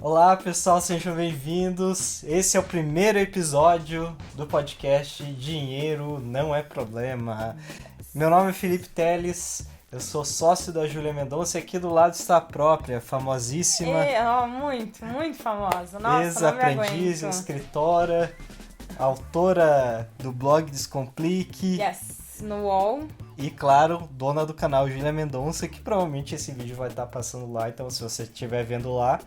Olá pessoal, sejam bem-vindos. Esse é o primeiro episódio do podcast Dinheiro Não é Problema. Meu nome é Felipe Teles, eu sou sócio da Júlia Mendonça e aqui do lado está a própria, famosíssima Muito famosa. Nossa, não me ex-aprendiz, aguento. escritora, autora do blog Descomplique Yes, no UOL. e, claro, dona do canal Júlia Mendonça, que provavelmente esse vídeo vai estar passando lá, então se você estiver vendo lá,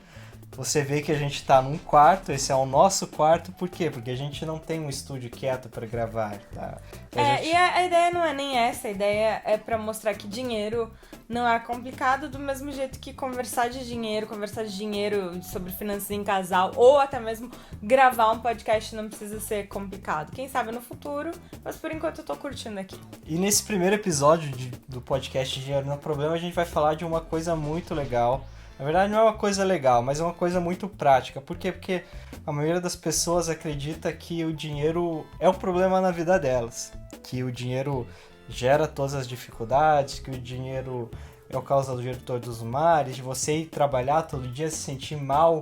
você vê que a gente tá num quarto, esse é o nosso quarto, por quê? Porque a gente não tem um estúdio quieto pra gravar, tá? E a ideia não é nem essa, a ideia é pra mostrar que dinheiro não é complicado, do mesmo jeito que conversar de dinheiro sobre finanças em casal, ou até mesmo gravar um podcast não precisa ser complicado. Quem sabe no futuro, mas por enquanto eu tô curtindo aqui. E nesse primeiro episódio do podcast Dinheiro Não é Problema, a gente vai falar de uma coisa muito legal. Na verdade não é uma coisa legal, mas é uma coisa muito prática. Por quê? Porque a maioria das pessoas acredita que o dinheiro é um problema na vida delas. Que o dinheiro gera todas as dificuldades, que o dinheiro é o causador de todos os males, de você ir trabalhar todo dia, se sentir mal,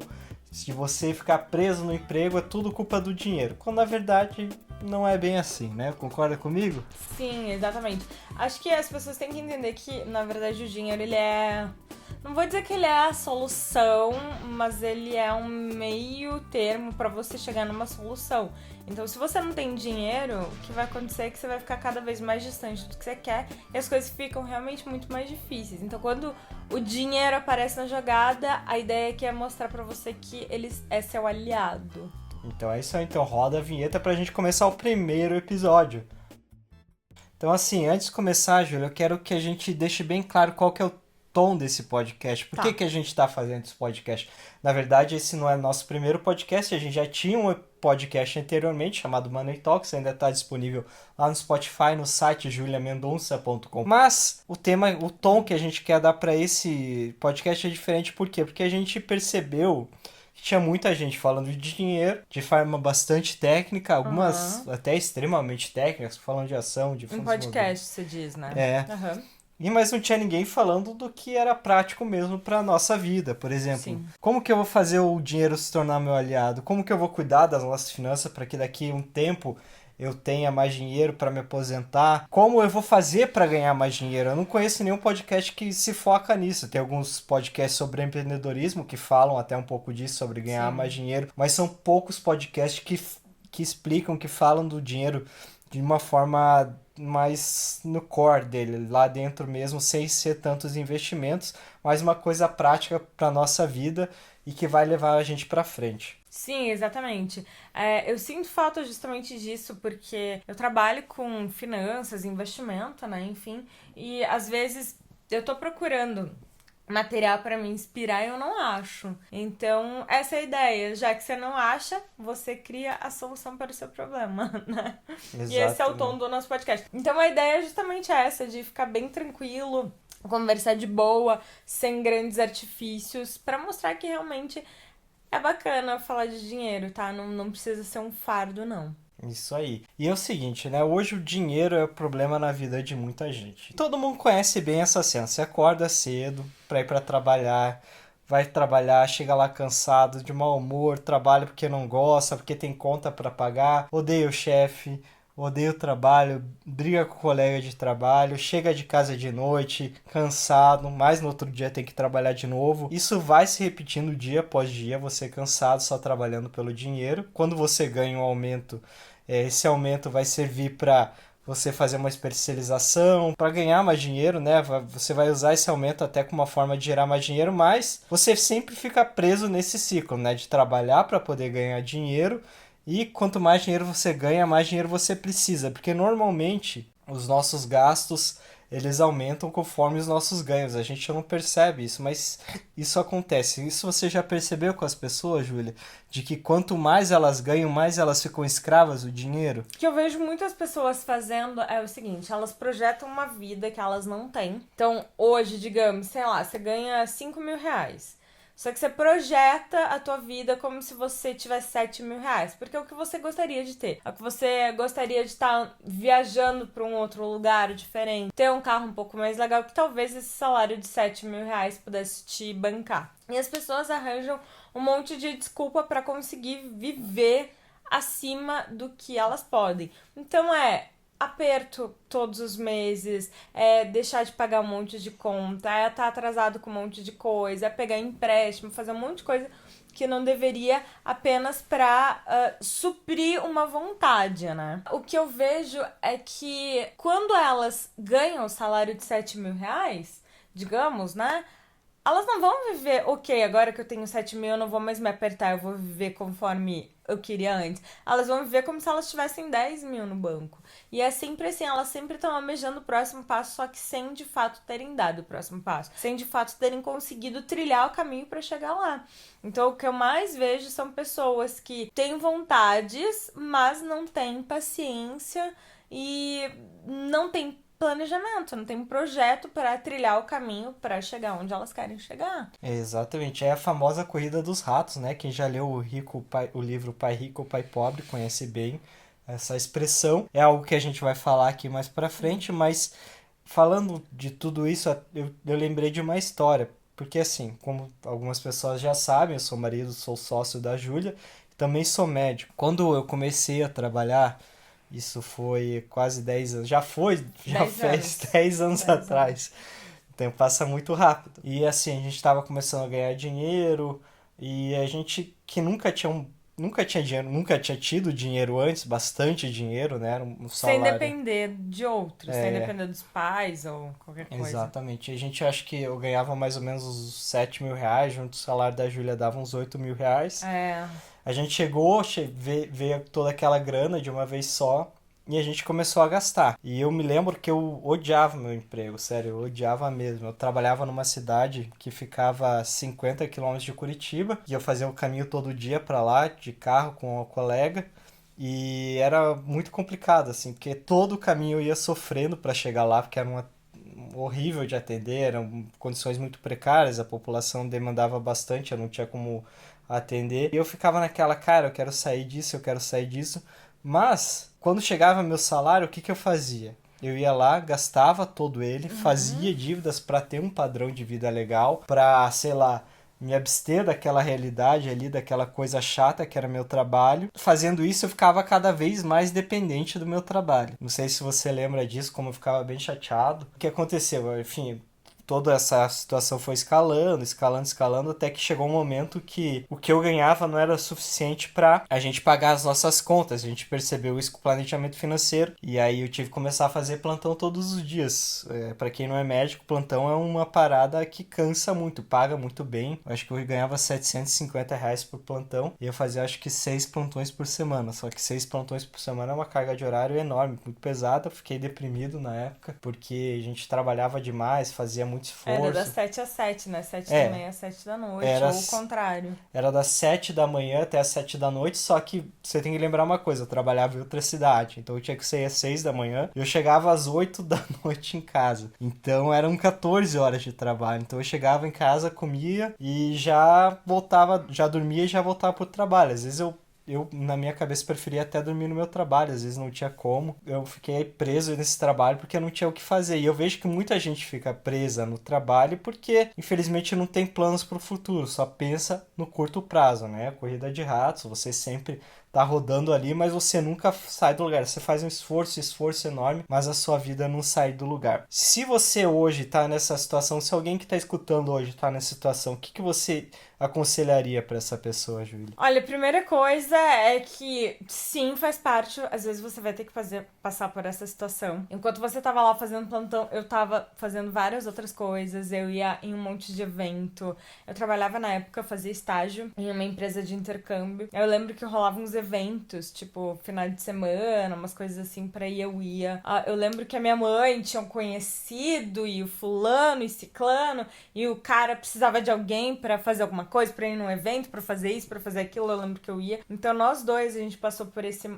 de você ficar preso no emprego, é tudo culpa do dinheiro. Quando na verdade não é bem assim, né? Concorda comigo? Sim, exatamente. Acho que as pessoas têm que entender que, na verdade, o dinheiro, ele é... Não vou dizer que ele é a solução, mas ele é um meio termo pra você chegar numa solução. Então, se você não tem dinheiro, o que vai acontecer é que você vai ficar cada vez mais distante do que você quer e as coisas ficam realmente muito mais difíceis. Então, quando o dinheiro aparece na jogada, a ideia aqui é mostrar pra você que ele é seu aliado. Então é isso aí, então roda a vinheta pra gente começar o primeiro episódio. Então assim, antes de começar, Júlia, eu quero que a gente deixe bem claro qual que é o tom desse podcast. Por Tá. que a gente tá fazendo esse podcast? Na verdade, esse não é nosso primeiro podcast, a gente já tinha um podcast anteriormente chamado Money Talks, ainda está disponível lá no Spotify, no site juliamendonça.com. Mas o tom que a gente quer dar para esse podcast é diferente, por quê? Porque a gente percebeu que tinha muita gente falando de dinheiro de forma bastante técnica, algumas até extremamente técnicas, falando de ação, de Um fundos podcast, você diz, né? É. Aham. Mas não tinha ninguém falando do que era prático mesmo para nossa vida. Por exemplo, Sim. como que eu vou fazer o dinheiro se tornar meu aliado? Como que eu vou cuidar das nossas finanças para que daqui a um tempo eu tenha mais dinheiro para me aposentar? Como eu vou fazer para ganhar mais dinheiro? Eu não conheço nenhum podcast que se foca nisso. Tem alguns podcasts sobre empreendedorismo que falam até um pouco disso, sobre ganhar Sim. mais dinheiro, mas são poucos podcasts que explicam, que falam do dinheiro de uma forma mais no core dele, lá dentro mesmo, sem ser tantos investimentos, mas uma coisa prática para nossa vida e que vai levar a gente para frente. Sim, exatamente. Eu sinto falta justamente disso, porque eu trabalho com finanças, investimento, né? Enfim, e às vezes eu tô procurando material para me inspirar e eu não acho. Então, essa é a ideia. Já que você não acha, você cria a solução para o seu problema, né? E esse é o tom do nosso podcast. Então, a ideia é justamente essa, de ficar bem tranquilo, conversar de boa, sem grandes artifícios, para mostrar que realmente é bacana falar de dinheiro, tá? Não precisa ser um fardo, não. Isso aí. E é o seguinte, né? Hoje o dinheiro é o problema na vida de muita gente. Todo mundo conhece bem essa cena. Você acorda cedo para ir para trabalhar, vai trabalhar, chega lá cansado, de mau humor, trabalha porque não gosta, porque tem conta para pagar, odeia o chefe, odeia o trabalho, briga com o colega de trabalho, chega de casa de noite, cansado, mas no outro dia tem que trabalhar de novo. Isso vai se repetindo dia após dia, você cansado, só trabalhando pelo dinheiro. Quando você ganha um aumento, esse aumento vai servir para você fazer uma especialização, para ganhar mais dinheiro, né? Você vai usar esse aumento até como uma forma de gerar mais dinheiro, mas você sempre fica preso nesse ciclo, né? De trabalhar para poder ganhar dinheiro. E quanto mais dinheiro você ganha, mais dinheiro você precisa, porque normalmente os nossos gastos eles aumentam conforme os nossos ganhos. A gente não percebe isso, mas isso acontece. Isso você já percebeu com as pessoas, Júlia? De que quanto mais elas ganham, mais elas ficam escravas do dinheiro? O que eu vejo muitas pessoas fazendo é o seguinte, elas projetam uma vida que elas não têm. Então, hoje, digamos, sei lá, você ganha 5 mil reais. Só que você projeta a tua vida como se você tivesse 7 mil reais. Porque é o que você gostaria de ter. É o que você gostaria de estar viajando para um outro lugar diferente. Ter um carro um pouco mais legal, que talvez esse salário de 7 mil reais pudesse te bancar. E as pessoas arranjam um monte de desculpa para conseguir viver acima do que elas podem. Então aperto todos os meses, deixar de pagar um monte de conta, tá atrasado com um monte de coisa, pegar empréstimo, fazer um monte de coisa que não deveria, apenas para suprir uma vontade, né? O que eu vejo é que quando elas ganham o salário de 7 mil reais, digamos, né? Elas não vão viver, ok, agora que eu tenho 7 mil, eu não vou mais me apertar, eu vou viver conforme eu queria antes. Elas vão viver como se elas tivessem 10 mil no banco. E é sempre assim, elas sempre estão almejando o próximo passo, só que sem de fato terem dado o próximo passo. Sem de fato terem conseguido trilhar o caminho para chegar lá. Então, o que eu mais vejo são pessoas que têm vontades, mas não têm paciência e não têm planejamento, não tem um projeto para trilhar o caminho para chegar onde elas querem chegar. Exatamente, é a famosa corrida dos ratos, né? Quem já leu o livro Pai Rico, Pai Pobre conhece bem essa expressão. É algo que a gente vai falar aqui mais pra frente, mas falando de tudo isso, eu lembrei de uma história. Porque assim, como algumas pessoas já sabem, eu sou marido, sou sócio da Júlia, também sou médico. Quando eu comecei a trabalhar, isso foi quase 10 anos, já 10 fez anos. 10 anos 10 anos. atrás. O tempo passa muito rápido. E assim, a gente estava começando a ganhar dinheiro e a gente que nunca tinha dinheiro, nunca tinha tido dinheiro antes, bastante dinheiro, né? Era um Sem salário. depender de outros, sem É, depender dos pais ou qualquer coisa. exatamente. E a gente acha que eu ganhava mais ou menos uns 7 mil reais, junto o salário da Júlia dava uns 8 mil reais. É, A gente chegou, veio toda aquela grana de uma vez só e a gente começou a gastar. E eu me lembro que eu odiava meu emprego, sério, eu odiava mesmo. Eu trabalhava numa cidade que ficava a 50 quilômetros de Curitiba e eu fazia o caminho todo dia para lá, de carro com a colega. E era muito complicado, assim, porque todo o caminho eu ia sofrendo para chegar lá, porque era horrível de atender, eram condições muito precárias, a população demandava bastante, eu não tinha como atender. E eu ficava naquela, cara, eu quero sair disso, eu quero sair disso. Mas, quando chegava meu salário, o que que eu fazia? Eu ia lá, gastava todo ele, fazia dívidas para ter um padrão de vida legal, para, sei lá, me abster daquela realidade ali, daquela coisa chata que era meu trabalho. Fazendo isso, eu ficava cada vez mais dependente do meu trabalho. Não sei se você lembra disso, como eu ficava bem chateado. O que aconteceu? Enfim, toda essa situação foi escalando, escalando, escalando, até que chegou um momento que o que eu ganhava não era suficiente para a gente pagar as nossas contas. A gente percebeu isso com o planejamento financeiro e aí eu tive que começar a fazer plantão todos os dias. Para quem não é médico, plantão é uma parada que cansa muito, paga muito bem. Eu acho que eu ganhava 750 reais por plantão e eu fazia acho que 6 plantões por semana. Só que 6 plantões por semana é uma carga de horário enorme, muito pesada. Eu fiquei deprimido na época porque a gente trabalhava demais, fazia muito era das esforço. 7 às 7, né? 7 da É, manhã às 7 da noite, era, ou o contrário. era das 7 da manhã até as 7 da noite, só que você tem que lembrar uma coisa, eu trabalhava em outra cidade, então eu tinha que sair às 6 da manhã e eu chegava às 8 da noite em casa. Então eram 14 horas de trabalho. Então eu chegava em casa, comia e já voltava, já dormia e já voltava pro trabalho. Às vezes na minha cabeça, preferia até dormir no meu trabalho, às vezes não tinha como. Eu fiquei preso nesse trabalho porque eu não tinha o que fazer. E eu vejo que muita gente fica presa no trabalho porque, infelizmente, não tem planos para o futuro, só pensa no curto prazo, né? Corrida de ratos, você sempre tá rodando ali, mas você nunca sai do lugar. Você faz um esforço enorme, mas a sua vida não sai do lugar. Se você hoje tá nessa situação, se alguém que tá escutando hoje tá nessa situação, o que que você aconselharia para essa pessoa, Júlia? Olha, a primeira coisa é que sim, faz parte, às vezes você vai ter que passar por essa situação. Enquanto você tava lá fazendo plantão, eu tava fazendo várias outras coisas, eu ia em um monte de evento. Eu trabalhava na época, eu fazia estágio em uma empresa de intercâmbio. Eu lembro que rolavam uns eventos, tipo, final de semana, umas coisas assim, pra ir, eu ia. Eu lembro que a minha mãe tinha um conhecido, e o fulano e ciclano, e o cara precisava de alguém pra fazer alguma coisa, pra ir num evento, pra fazer isso, pra fazer aquilo, eu lembro que eu ia. Então nós dois, a gente passou por esse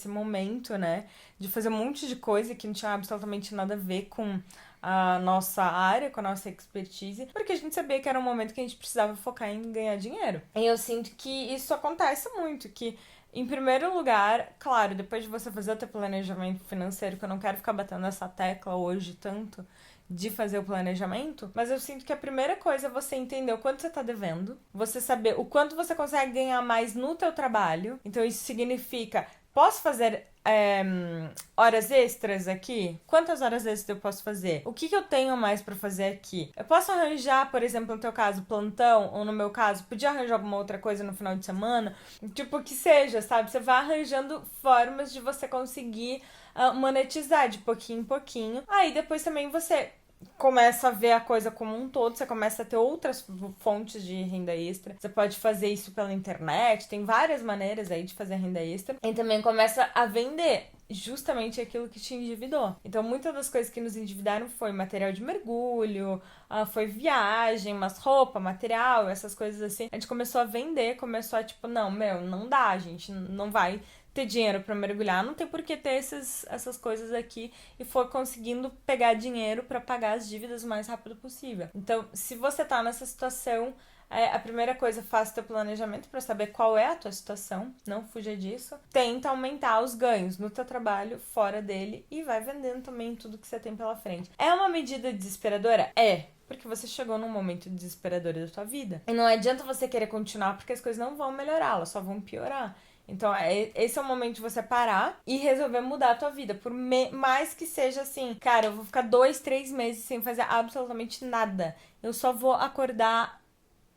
momento, né, de fazer um monte de coisa que não tinha absolutamente nada a ver com a nossa área, com a nossa expertise, porque a gente sabia que era um momento que a gente precisava focar em ganhar dinheiro. E eu sinto que isso acontece muito, que em primeiro lugar, claro, depois de você fazer o teu planejamento financeiro, que eu não quero ficar batendo essa tecla hoje tanto, de fazer o planejamento, mas eu sinto que a primeira coisa é você entender o quanto você tá devendo, você saber o quanto você consegue ganhar mais no teu trabalho. Então isso significa, posso fazer horas extras aqui? Quantas horas extras eu posso fazer? O que eu tenho mais pra fazer aqui? Eu posso arranjar, por exemplo, no teu caso, plantão, ou no meu caso, podia arranjar alguma outra coisa no final de semana? Tipo, que seja, sabe? Você vai arranjando formas de você conseguir monetizar de pouquinho em pouquinho. Aí depois também você começa a ver a coisa como um todo, você começa a ter outras fontes de renda extra. Você pode fazer isso pela internet, tem várias maneiras aí de fazer renda extra. E também começa a vender justamente aquilo que te endividou. Então, muitas das coisas que nos endividaram foi material de mergulho, foi viagem, umas roupas, material, essas coisas assim. A gente começou a vender, começou a tipo, não, não dá, a gente não vai ter dinheiro para mergulhar, não tem por que ter essas coisas aqui, e for conseguindo pegar dinheiro para pagar as dívidas o mais rápido possível. Então, se você tá nessa situação, a primeira coisa, faça o teu planejamento para saber qual é a tua situação, não fuja disso. Tenta aumentar os ganhos no teu trabalho, fora dele, e vai vendendo também tudo que você tem pela frente. É uma medida desesperadora? É. Porque você chegou num momento desesperador da tua vida. E não adianta você querer continuar, porque as coisas não vão melhorar, elas só vão piorar. Então, esse é o momento de você parar e resolver mudar a tua vida. Por mais que seja assim, cara, eu vou ficar 2, 3 meses sem fazer absolutamente nada. Eu só vou acordar,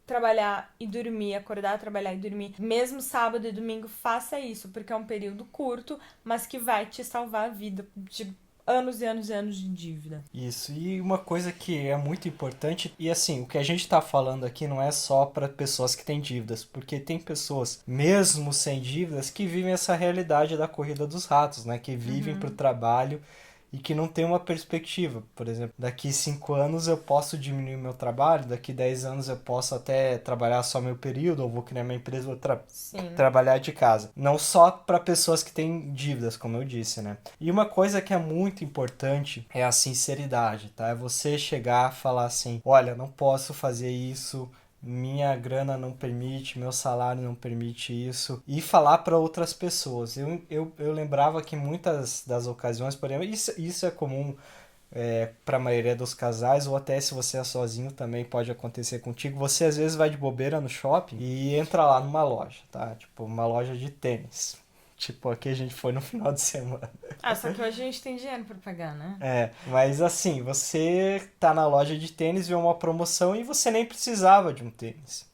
trabalhar e dormir, acordar, trabalhar e dormir. Mesmo sábado e domingo, faça isso, porque é um período curto, mas que vai te salvar a vida de anos e anos e anos de dívida. Isso, e uma coisa que é muito importante, e assim, o que a gente tá falando aqui não é só para pessoas que têm dívidas, porque tem pessoas, mesmo sem dívidas, que vivem essa realidade da corrida dos ratos, né? Que vivem pro trabalho e que não tem uma perspectiva. Por exemplo, daqui 5 anos eu posso diminuir meu trabalho, daqui 10 anos eu posso até trabalhar só meu período, ou vou criar minha empresa, vou trabalhar de casa. Não só para pessoas que têm dívidas, como eu disse, né? E uma coisa que é muito importante é a sinceridade, tá? É você chegar e falar assim, olha, não posso fazer isso, minha grana não permite, meu salário não permite isso, e falar para outras pessoas. Eu lembrava que muitas das ocasiões, por exemplo, isso é comum para a maioria dos casais, ou até se você é sozinho também pode acontecer contigo. Você às vezes vai de bobeira no shopping e entra lá numa loja, tá? Tipo, uma loja de tênis. Tipo, aqui a gente foi no final de semana. Só que hoje a gente tem dinheiro pra pagar, né? Mas assim, você tá na loja de tênis, vê uma promoção e você nem precisava de um tênis.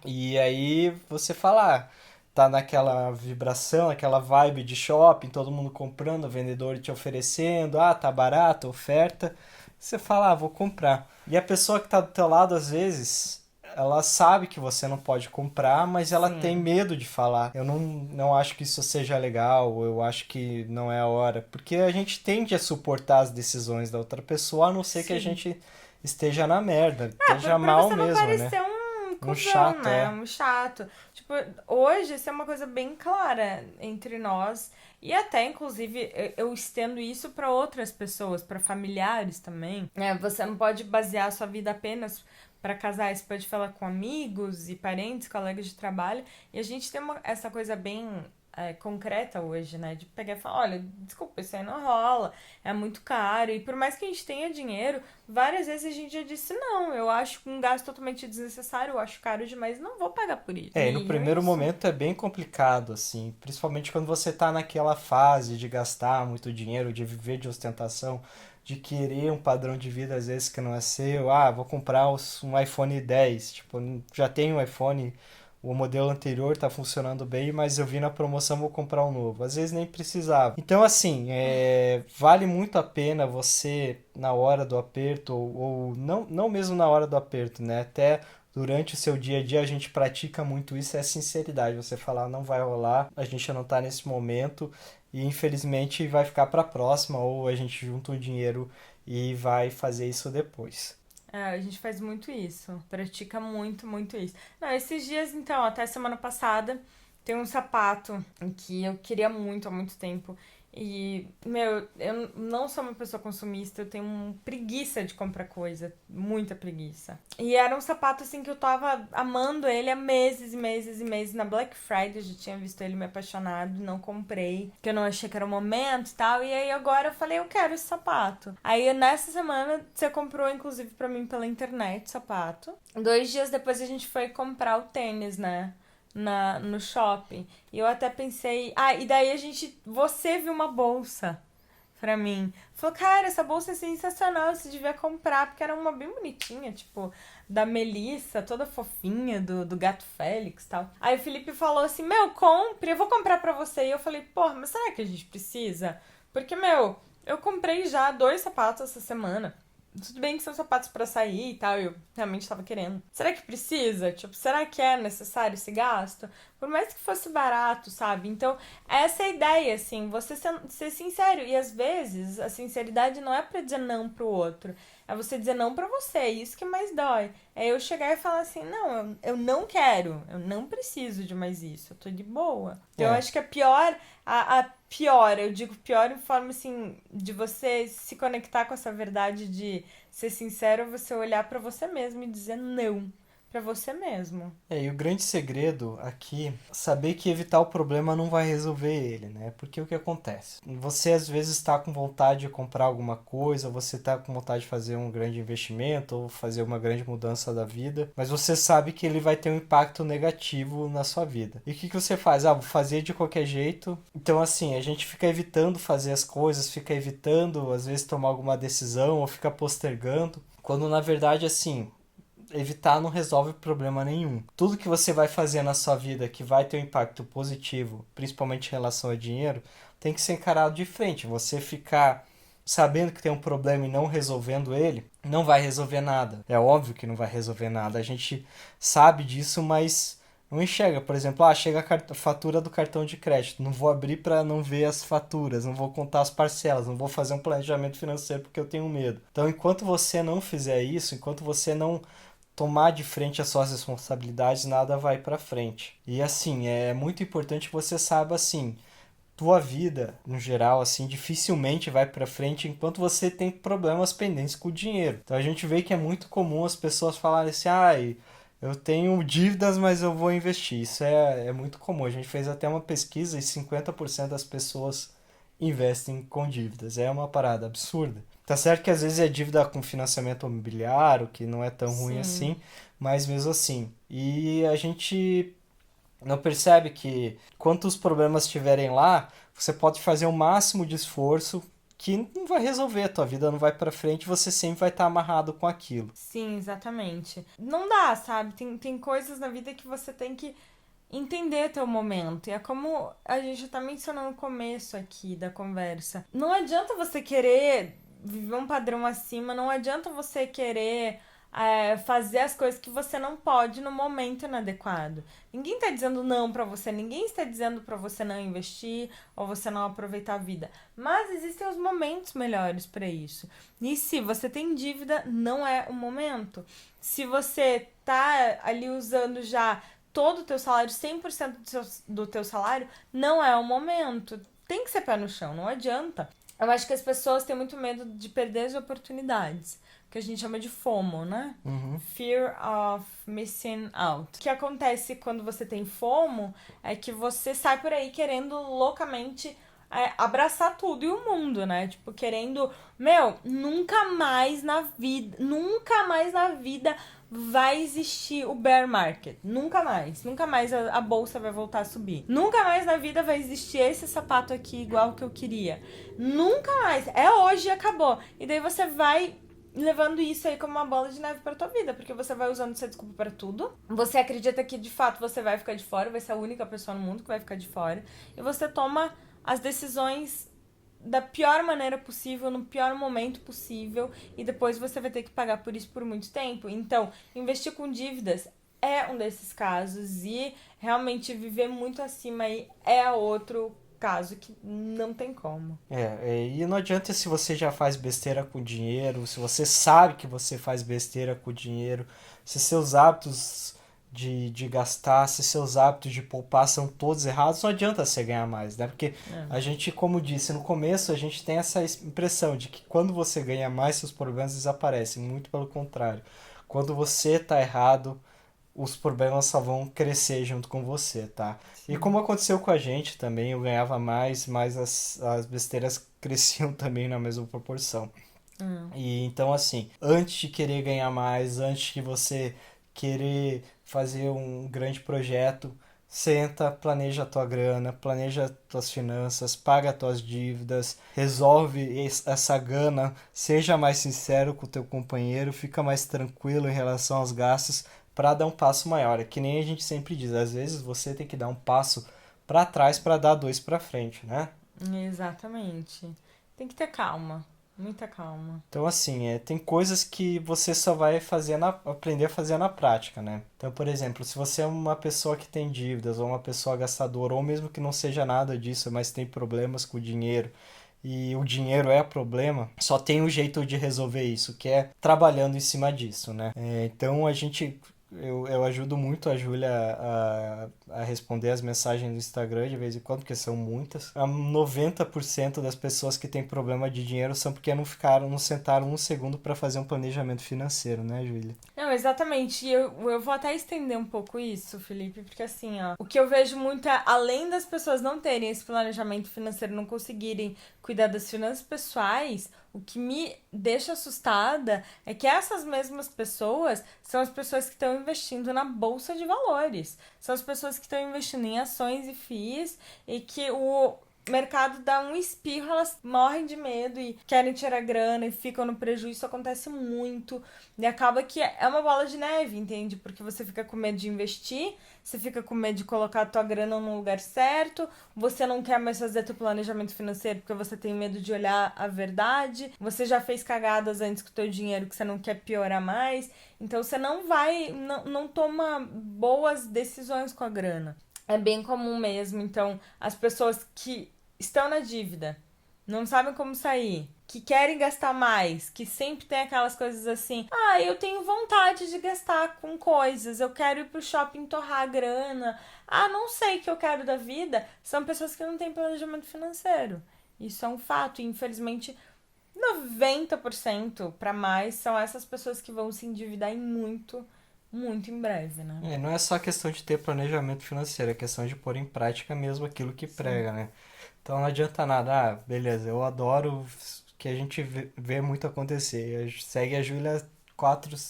E aí você fala, tá naquela vibração, aquela vibe de shopping, todo mundo comprando, o vendedor te oferecendo, tá barato, oferta. Você fala, vou comprar. E a pessoa que tá do teu lado, às vezes, ela sabe que você não pode comprar, mas ela tem medo de falar. Eu não acho que isso seja legal, eu acho que não é a hora. Porque a gente tende a suportar as decisões da outra pessoa, a não ser que a gente esteja na merda, esteja mal mesmo, né? Pra você não parecer um cuzão, chato, né? Um chato. Tipo, hoje isso é uma coisa bem clara entre nós. E até, inclusive, eu estendo isso para outras pessoas, para familiares também. Você não pode basear a sua vida apenas para casais, pode falar com amigos e parentes, colegas de trabalho. E a gente tem essa coisa bem concreta hoje, né? De pegar e falar, olha, desculpa, isso aí não rola, é muito caro. E por mais que a gente tenha dinheiro, várias vezes a gente já disse, não, eu acho um gasto totalmente desnecessário, eu acho caro demais, não vou pagar por isso. E no primeiro momento é bem complicado, assim, principalmente quando você tá naquela fase de gastar muito dinheiro, de viver de ostentação, de querer um padrão de vida às vezes que não é seu. Vou comprar um iPhone 10, tipo, já tenho um iPhone, o modelo anterior tá funcionando bem, mas eu vi na promoção, vou comprar um novo. Às vezes nem precisava. Então, assim, vale muito a pena você, na hora do aperto, ou não mesmo na hora do aperto, né? Até durante o seu dia a dia a gente pratica muito isso, é a sinceridade. Você falar, não vai rolar, a gente não tá nesse momento e infelizmente vai ficar pra próxima, ou a gente junta o dinheiro e vai fazer isso depois. A gente faz muito isso, pratica muito, muito isso. Não, esses dias, então, até semana passada, tem um sapato que eu queria muito há muito tempo. E, meu, eu não sou uma pessoa consumista, eu tenho preguiça de comprar coisa, muita preguiça. E era um sapato, assim, que eu tava amando ele há meses e meses e meses. Na Black Friday eu já tinha visto ele me apaixonado, não comprei, porque eu não achei que era o momento e tal. E aí agora eu falei, eu quero esse sapato. Aí nessa semana você comprou, inclusive, pra mim pela internet o sapato. 2 dias depois a gente foi comprar o tênis, né? No shopping. E eu até pensei. Ah, e daí Você viu uma bolsa pra mim. Falou, cara, essa bolsa é sensacional, você devia comprar, porque era uma bem bonitinha, tipo, da Melissa, toda fofinha, do Gato Félix e tal. Aí o Felipe falou assim: Meu, compre, eu vou comprar pra você. E eu falei, porra, mas será que a gente precisa? Porque, meu, eu comprei já 2 sapatos essa semana. Tudo bem que são sapatos pra sair e tal, eu realmente tava querendo. Será que precisa? Tipo, será que é necessário esse gasto? Por mais que fosse barato, sabe? Então, essa é a ideia, assim, você ser sincero. E às vezes, a sinceridade não é pra dizer não pro outro. É você dizer não pra você, isso que mais dói. É eu chegar e falar assim, não, eu não quero, eu não preciso de mais isso, eu tô de boa. Então, eu É. acho que a pior, eu digo pior em forma, assim, de você se conectar com essa verdade de ser sincero, é você olhar pra você mesmo e dizer não pra você mesmo. E o grande segredo aqui é saber que evitar o problema não vai resolver ele, né? Porque o que acontece? Você às vezes está com vontade de comprar alguma coisa, você está com vontade de fazer um grande investimento ou fazer uma grande mudança da vida, mas você sabe que ele vai ter um impacto negativo na sua vida. E o que você faz? Ah, vou fazer de qualquer jeito. Então, assim, a gente fica evitando fazer as coisas, fica evitando, às vezes, tomar alguma decisão ou fica postergando. Quando na verdade, assim, evitar não resolve problema nenhum. Tudo que você vai fazer na sua vida que vai ter um impacto positivo, principalmente em relação a dinheiro, tem que ser encarado de frente. Você ficar sabendo que tem um problema e não resolvendo ele, não vai resolver nada. É óbvio que não vai resolver nada. A gente sabe disso, mas não enxerga. Por exemplo, chega a fatura do cartão de crédito. Não vou abrir para não ver as faturas, não vou contar as parcelas, não vou fazer um planejamento financeiro porque eu tenho medo. Então, enquanto você não fizer isso, enquanto você não tomar de frente as suas responsabilidades, nada vai para frente. E assim, é muito importante que você saiba assim, tua vida, no geral, assim, dificilmente vai para frente enquanto você tem problemas pendentes com o dinheiro. Então a gente vê que é muito comum as pessoas falarem assim, eu tenho dívidas, mas eu vou investir. Isso é muito comum. A gente fez até uma pesquisa e 50% das pessoas investem com dívidas. É uma parada absurda. Tá certo que às vezes é dívida com financiamento imobiliário, que não é tão ruim Sim. assim, mas mesmo assim. E a gente não percebe que quantos problemas estiverem lá, você pode fazer o máximo de esforço que não vai resolver, a tua vida não vai pra frente, você sempre vai estar amarrado com aquilo. Sim, exatamente. Não dá, sabe? Tem coisas na vida que você tem que entender teu momento. E é como a gente tá mencionando no começo aqui da conversa. Não adianta você querer viver um padrão acima, não adianta você querer fazer as coisas que você não pode no momento inadequado. Ninguém tá dizendo não pra você, ninguém está dizendo pra você não investir ou você não aproveitar a vida. Mas existem os momentos melhores pra isso. E se você tem dívida, não é o momento. Se você tá ali usando já todo o teu salário, 100% do teu salário, não é o momento. Tem que ser pé no chão, não adianta. Eu acho que as pessoas têm muito medo de perder as oportunidades, que a gente chama de FOMO, né? Uhum. Fear of Missing Out. O que acontece quando você tem FOMO é que você sai por aí querendo loucamente abraçar tudo e o mundo, né? Tipo, querendo, nunca mais na vida vai existir o bear market. Nunca mais. Nunca mais a bolsa vai voltar a subir. Nunca mais na vida vai existir esse sapato aqui igual que eu queria. Nunca mais. É hoje e acabou. E daí você vai levando isso aí como uma bola de neve pra tua vida, porque você vai usando essa desculpa pra tudo. Você acredita que de fato você vai ficar de fora, vai ser a única pessoa no mundo que vai ficar de fora. E você toma as decisões da pior maneira possível, no pior momento possível, e depois você vai ter que pagar por isso por muito tempo. Então, investir com dívidas é um desses casos, e realmente viver muito acima aí é outro caso que não tem como. E não adianta se você já faz besteira com dinheiro, se você sabe que você faz besteira com dinheiro, se seus hábitos de gastar, se seus hábitos de poupar são todos errados, não adianta você ganhar mais, né? Porque a gente, como disse no começo, a gente tem essa impressão de que quando você ganha mais, seus problemas desaparecem. Muito pelo contrário. Quando você tá errado, os problemas só vão crescer junto com você, tá? E Sim. como aconteceu com a gente também, eu ganhava mais, mas as besteiras cresciam também na mesma proporção. Hum. E então, assim, antes de querer ganhar mais, antes de você querer fazer um grande projeto, senta, planeja a tua grana, planeja tuas finanças, paga tuas dívidas, resolve essa grana, seja mais sincero com o teu companheiro, fica mais tranquilo em relação aos gastos para dar um passo maior. É que nem a gente sempre diz, às vezes você tem que dar um passo para trás para dar dois para frente, né? Exatamente. Tem que ter calma, muita calma. Então, assim, tem coisas que você só vai fazer aprender a fazer na prática, né? Então, por exemplo, se você é uma pessoa que tem dívidas, ou uma pessoa gastadora, ou mesmo que não seja nada disso, mas tem problemas com o dinheiro, e o dinheiro é problema, só tem um jeito de resolver isso, que é trabalhando em cima disso, né? Então, eu ajudo muito a Júlia a responder as mensagens do Instagram de vez em quando, porque são muitas. 90% das pessoas que têm problema de dinheiro são porque não sentaram um segundo para fazer um planejamento financeiro, né, Júlia? Não, exatamente. E eu vou até estender um pouco isso, Felipe, porque assim, ó, o que eu vejo muito é, além das pessoas não terem esse planejamento financeiro, não conseguirem cuidar das finanças pessoais, o que me deixa assustada é que essas mesmas pessoas são as pessoas que estão investindo na bolsa de valores. São as pessoas que estão investindo em ações e FIIs e que o mercado dá um espirro, elas morrem de medo e querem tirar grana e ficam no prejuízo. Isso acontece muito. E acaba que é uma bola de neve, entende? Porque você fica com medo de investir, você fica com medo de colocar a tua grana no lugar certo, você não quer mais fazer teu planejamento financeiro porque você tem medo de olhar a verdade, você já fez cagadas antes com o teu dinheiro que você não quer piorar mais, então você não toma boas decisões com a grana. É bem comum mesmo, então as pessoas que estão na dívida, não sabem como sair, que querem gastar mais, que sempre tem aquelas coisas assim: ah, eu tenho vontade de gastar com coisas, eu quero ir pro shopping torrar a grana, ah, não sei o que eu quero da vida, são pessoas que não têm planejamento financeiro. Isso é um fato, e infelizmente 90% para mais são essas pessoas que vão se endividar em muito, muito em breve, né? Não é só questão de ter planejamento financeiro, é questão de pôr em prática mesmo aquilo que Sim. prega, né? Então não adianta nada, beleza, eu adoro que a gente vê muito acontecer. Segue a Júlia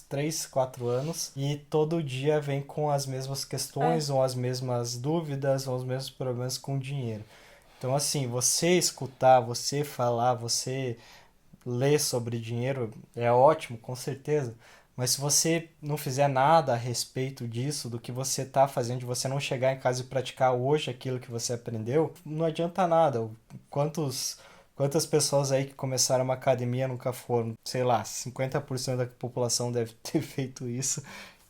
3, 4 anos e todo dia vem com as mesmas É, questões ou as mesmas dúvidas ou os mesmos problemas com dinheiro. Então, assim, você escutar, você falar, você ler sobre dinheiro é ótimo, com certeza. Mas se você não fizer nada a respeito disso, do que você está fazendo, de você não chegar em casa e praticar hoje aquilo que você aprendeu, não adianta nada. Quantas pessoas aí que começaram uma academia nunca foram? Sei lá, 50% da população deve ter feito isso.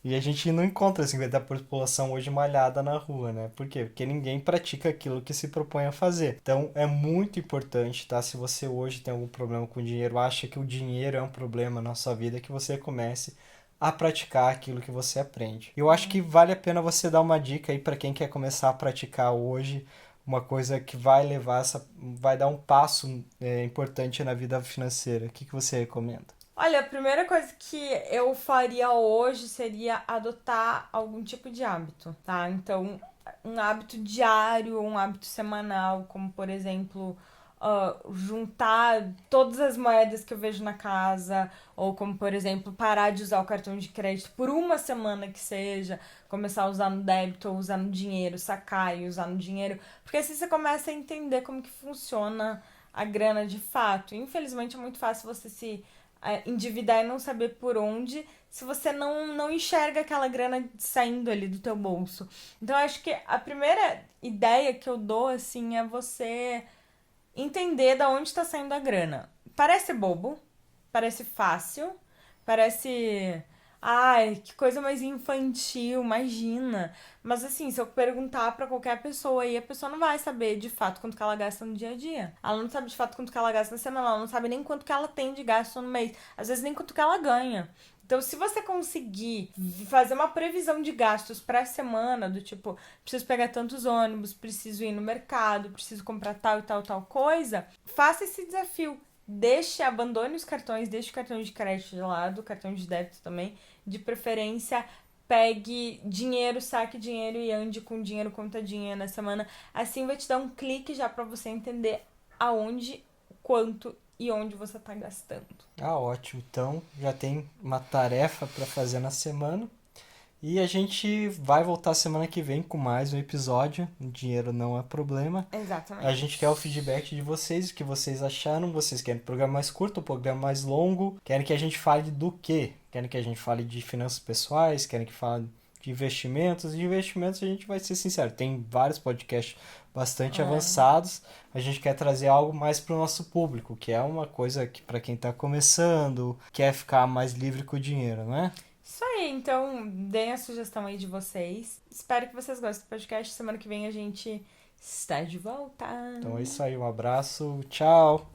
E a gente não encontra 50% da população hoje malhada na rua, né? Por quê? Porque ninguém pratica aquilo que se propõe a fazer. Então é muito importante, tá? Se você hoje tem algum problema com dinheiro, acha que o dinheiro é um problema na sua vida, que você comece a praticar aquilo que você aprende. Eu acho que vale a pena você dar uma dica aí para quem quer começar a praticar hoje, uma coisa que vai dar um passo importante na vida financeira. O que você recomenda? olha, a primeira coisa que eu faria hoje seria adotar algum tipo de hábito, tá? Então, um hábito diário, um hábito semanal, como por exemplo, juntar todas as moedas que eu vejo na casa, ou como por exemplo, parar de usar o cartão de crédito por uma semana que seja, começar a usar no débito ou usar no dinheiro, sacar e usar no dinheiro, porque assim você começa a entender como que funciona a grana de fato. Infelizmente é muito fácil você se endividar e não saber por onde, se você não enxerga aquela grana saindo ali do teu bolso. Então, eu acho que a primeira ideia que eu dou, assim, é você entender da onde está saindo a grana. Parece bobo, parece fácil, parece... Ai, que coisa mais infantil, imagina. Mas assim, se eu perguntar pra qualquer pessoa aí, a pessoa não vai saber de fato quanto que ela gasta no dia a dia. Ela não sabe de fato quanto que ela gasta na semana, ela não sabe nem quanto que ela tem de gasto no mês, às vezes nem quanto que ela ganha. Então, se você conseguir fazer uma previsão de gastos pra semana, do tipo, preciso pegar tantos ônibus, preciso ir no mercado, preciso comprar tal e tal, tal coisa, faça esse desafio. Abandone os cartões, deixe o cartão de crédito de lado, o cartão de débito também. De preferência, pegue dinheiro, saque dinheiro e ande com dinheiro contadinho na semana. Assim vai te dar um clique já pra você entender aonde, quanto e onde você tá gastando. Ah, ótimo. Então, já tem uma tarefa para fazer na semana. E a gente vai voltar semana que vem com mais um episódio. O dinheiro não é problema. A Exatamente. gente quer o feedback de vocês, o que vocês acharam. Vocês querem programa mais curto, programa mais longo? Querem que a gente fale do quê? Querem que a gente fale de finanças pessoais? Querem que fale de investimentos? De investimentos a gente vai ser sincero, tem vários podcasts bastante É. avançados. A gente quer trazer algo mais para o nosso público, que é uma coisa que para quem está começando, quer ficar mais livre com o dinheiro, né? Isso aí, então deem a sugestão aí de vocês. Espero que vocês gostem do podcast. Semana que vem a gente está de volta. Então é isso aí, um abraço, tchau!